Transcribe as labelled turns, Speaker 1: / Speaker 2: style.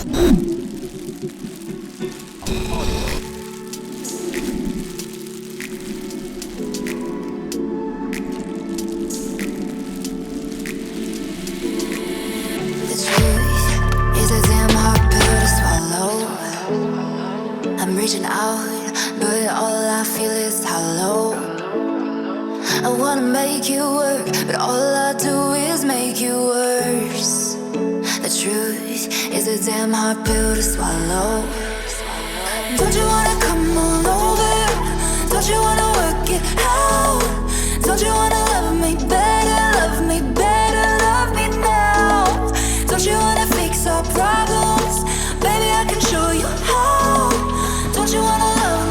Speaker 1: I'm reaching out, but all I feel is hollow. I wanna make you work, but all I do is make you worse. The truth is a damn hard pill to swallow. Don't you wanna come on over? Don't you wanna work it out? Don't you wanna love me better, love me better, love me now? Don't you wanna fix our problems? Baby, I can show you how. Don't you wanna love